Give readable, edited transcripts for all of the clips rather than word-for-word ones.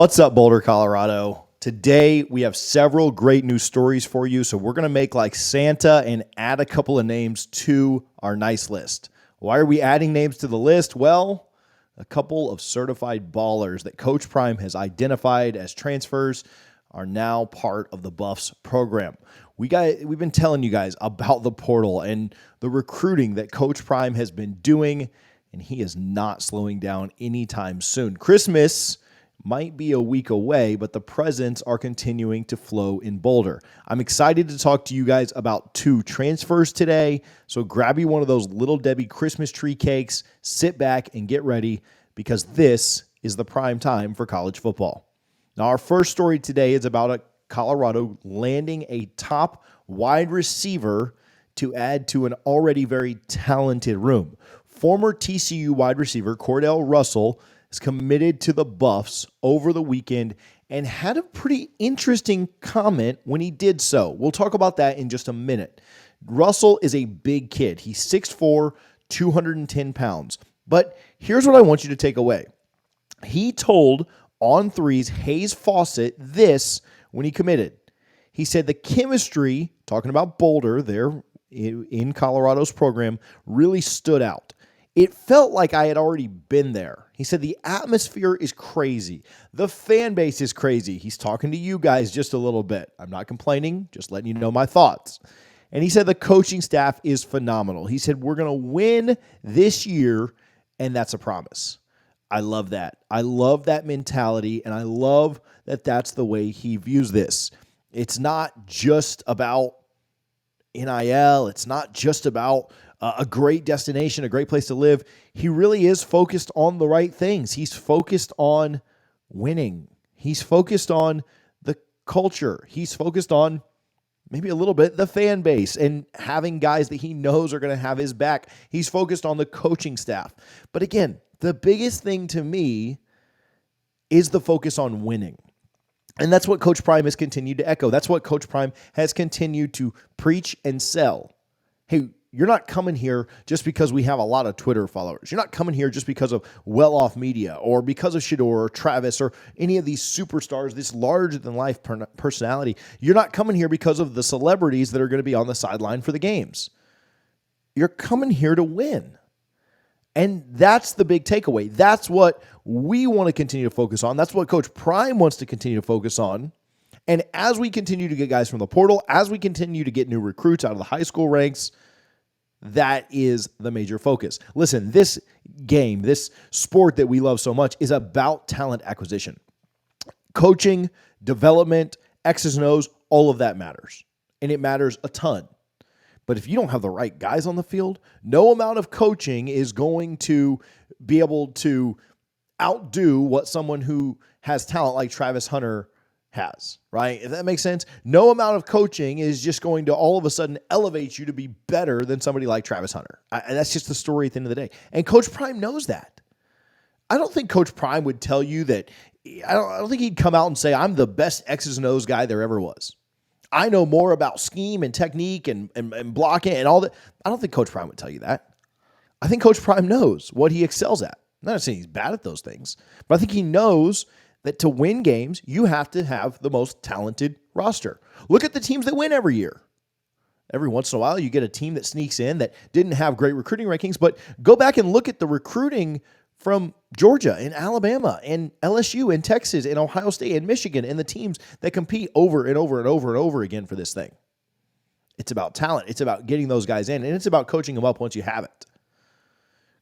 What's up, Boulder, Colorado? Today, we have several great news stories for you, so we're going to make like Santa and add a couple of names to our nice list. Why are we adding names to the list? Well, a couple of certified ballers that Coach Prime has identified as transfers are now part of the Buffs program. We've been telling you guys about the portal and the recruiting that Coach Prime has been doing, and he is not slowing down anytime soon. Christmas might be a week away, but the presents are continuing to flow in Boulder. I'm excited to talk to you guys about 2 transfers today, so grab you one of those Little Debbie Christmas tree cakes, sit back, and get ready, because this is the prime time for college football. Now, our first story today is about Colorado landing a top wide receiver to add to an already very talented room. Former TCU wide receiver Cordale Russell is committed to the Buffs over the weekend and had a pretty interesting comment when he did so. We'll talk about that in just a minute. Russell is a big kid. He's 6'4", 210 pounds. But here's what I want you to take away. He told On3's Hayes Fawcett this when he committed. He said the chemistry, talking about Boulder there in Colorado's program, really stood out. It felt like I had already been there. He said the atmosphere is crazy. The fan base is crazy. He's talking to you guys just a little bit. I'm not complaining, just letting you know my thoughts. And he said the coaching staff is phenomenal. He said we're going to win this year, and that's a promise. I love that. I love that mentality, and I love that that's the way he views this. It's not just about NIL. It's not just about a great destination, a great place to live. He really is focused on the right things. He's focused on winning. He's focused on the culture. He's focused on maybe a little bit the fan base and having guys that he knows are going to have his back. He's focused on the coaching staff. But again, the biggest thing to me is the focus on winning. And that's what Coach Prime has continued to echo. That's what Coach Prime has continued to preach and sell. Hey, you're not coming here just because we have a lot of Twitter followers. You're not coming here just because of well-off media or because of Shador or Travis or any of these superstars, this larger-than-life personality. You're not coming here because of the celebrities that are going to be on the sideline for the games. You're coming here to win. And that's the big takeaway. That's what we want to continue to focus on. That's what Coach Prime wants to continue to focus on. And as we continue to get guys from the portal, as we continue to get new recruits out of the high school ranks, that is the major focus. Listen, this game, this sport that we love so much is about talent acquisition. Coaching, development, X's and O's, all of that matters. And it matters a ton. But if you don't have the right guys on the field, no amount of coaching is going to be able to outdo what someone who has talent like Travis Hunter has, right? If that makes sense. No amount of coaching is just going to all of a sudden elevate you to be better than somebody like Travis Hunter. And that's just the story at the end of the day. And Coach Prime knows that. I don't think Coach Prime would tell you that. I don't think he'd come out and say, I'm the best X's and O's guy there ever was. I know more about scheme and technique and blocking and all that. I don't think Coach Prime would tell you that. I think Coach Prime knows what he excels at. I'm not saying he's bad at those things, but I think he knows that to win games, you have to have the most talented roster. Look at the teams that win every year. Every once in a while, you get a team that sneaks in that didn't have great recruiting rankings, but go back and look at the recruiting from Georgia and Alabama and LSU and Texas and Ohio State and Michigan and the teams that compete over and over and over and over again for this thing. It's about talent. It's about getting those guys in, and it's about coaching them up once you have it.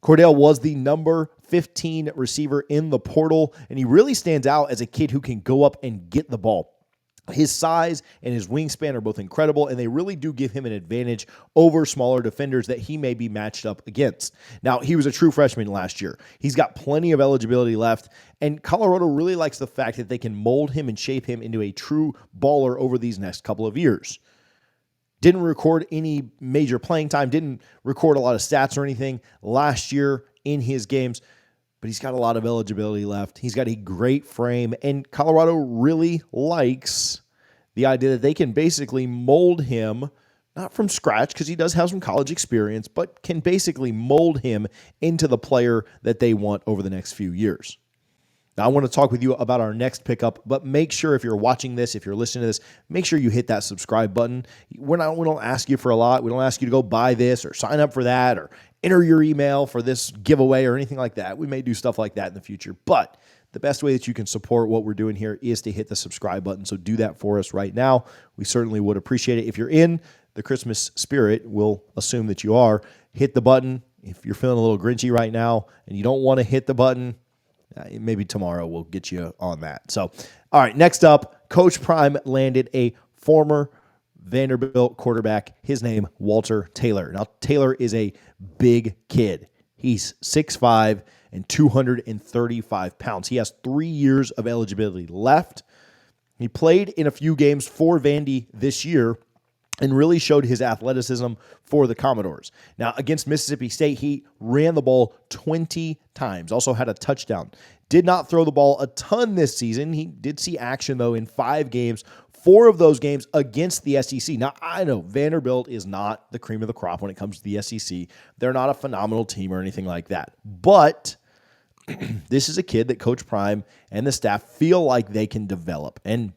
Cordale was the number 15 receiver in the portal, and he really stands out as a kid who can go up and get the ball. His size and his wingspan are both incredible, and they really do give him an advantage over smaller defenders that he may be matched up against. Now, he was a true freshman last year. He's got plenty of eligibility left, and Colorado really likes the fact that they can mold him and shape him into a true baller over these next couple of years. Didn't record any major playing time, didn't record a lot of stats or anything last year in his games, but he's got a lot of eligibility left. He's got a great frame, and Colorado really likes the idea that they can basically mold him, not from scratch because he does have some college experience, but can basically mold him into the player that they want over the next few years. Now, I want to talk with you about our next pickup, but make sure if you're watching this, if you're listening to this, make sure you hit that subscribe button. We don't ask you for a lot. We don't ask you to go buy this or sign up for that or enter your email for this giveaway or anything like that. We may do stuff like that in the future, but the best way that you can support what we're doing here is to hit the subscribe button. So do that for us right now. We certainly would appreciate it. If you're in the Christmas spirit, we'll assume that you are. Hit the button. If you're feeling a little grinchy right now and you don't want to hit the button, maybe tomorrow we'll get you on that. So, all right, next up, Coach Prime landed a former Vanderbilt quarterback. His name, Walter Taylor. Now, Taylor is a big kid. He's 6'5" and 235 pounds. He has 3 years of eligibility left. He played in a few games for Vandy this year and really showed his athleticism for the Commodores. Now, against Mississippi State, he ran the ball 20 times, also had a touchdown. Did not throw the ball a ton this season. He did see action, though, in 5 games, 4 of those games against the SEC. Now, I know Vanderbilt is not the cream of the crop when it comes to the SEC. They're not a phenomenal team or anything like that. But this is a kid that Coach Prime and the staff feel like they can develop, and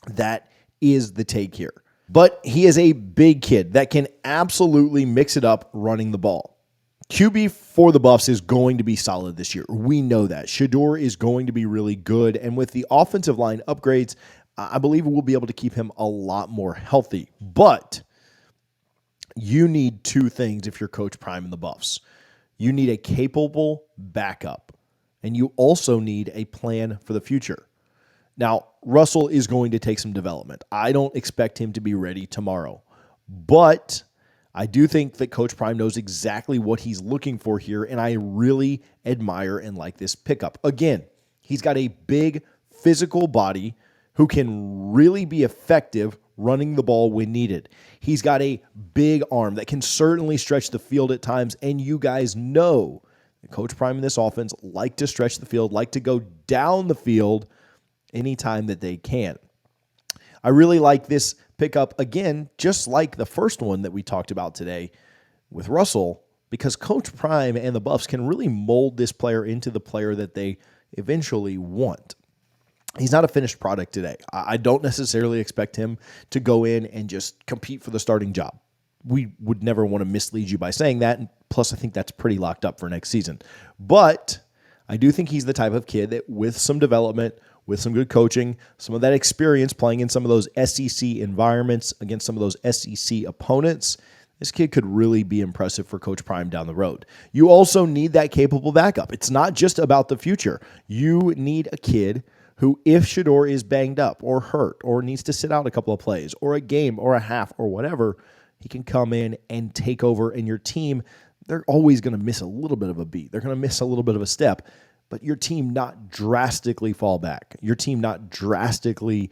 that is the take here. But he is a big kid that can absolutely mix it up running the ball. QB for the Buffs is going to be solid this year. We know that. Shedeur is going to be really good, and with the offensive line upgrades, I believe we'll be able to keep him a lot more healthy. But you need 2 things if you're Coach Prime and the Buffs. You need a capable backup, and you also need a plan for the future. Now, Russell is going to take some development. I don't expect him to be ready tomorrow, but I do think that Coach Prime knows exactly what he's looking for here, and I really admire and like this pickup. Again, he's got a big physical body who can really be effective running the ball when needed. He's got a big arm that can certainly stretch the field at times, and you guys know that Coach Prime in this offense like to stretch the field, like to go down the field anytime that they can. I really like this pickup, again, just like the first one that we talked about today with Russell, because Coach Prime and the Buffs can really mold this player into the player that they eventually want. He's not a finished product today. I don't necessarily expect him to go in and just compete for the starting job. We would never want to mislead you by saying that, and plus I think that's pretty locked up for next season. But I do think he's the type of kid that with some development, with some good coaching, some of that experience playing in some of those SEC environments against some of those SEC opponents, this kid could really be impressive for Coach Prime down the road. You also need that capable backup. It's not just about the future. You need a kid who, if Shedeur is banged up or hurt or needs to sit out a couple of plays or a game or a half or whatever, he can come in and take over, and your team, they're always going to miss a little bit of a beat. They're going to miss a little bit of a step, but your team not drastically fall back. Your team not drastically,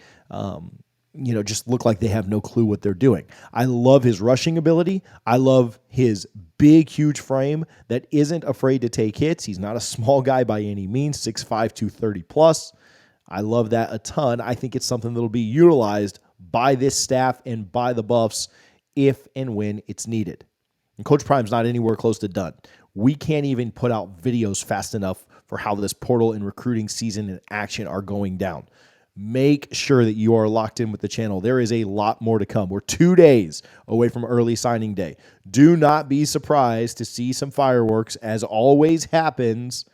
just look like they have no clue what they're doing. I love his rushing ability. I love his big, huge frame that isn't afraid to take hits. He's not a small guy by any means, 6'5", 230 plus. I love that a ton. I think it's something that'll be utilized by this staff and by the Buffs if and when it's needed. And Coach Prime's not anywhere close to done. We can't even put out videos fast enough for how this portal and recruiting season and action are going down. Make sure that you are locked in with the channel. There is a lot more to come. We're 2 days away from early signing day. Do not be surprised to see some fireworks, as always happens,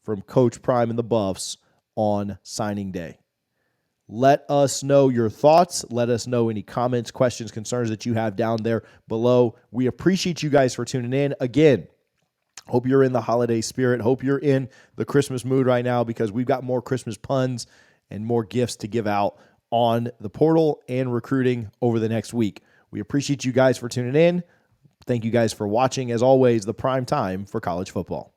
from Coach Prime and the Buffs on signing day. Let us know your thoughts. Let us know any comments, questions, concerns that you have down there below. We appreciate you guys for tuning in. Again, hope you're in the holiday spirit. Hope you're in the Christmas mood right now, because we've got more Christmas puns and more gifts to give out on the portal and recruiting over the next week. We appreciate you guys for tuning in. Thank you guys for watching. As always, the prime time for college football.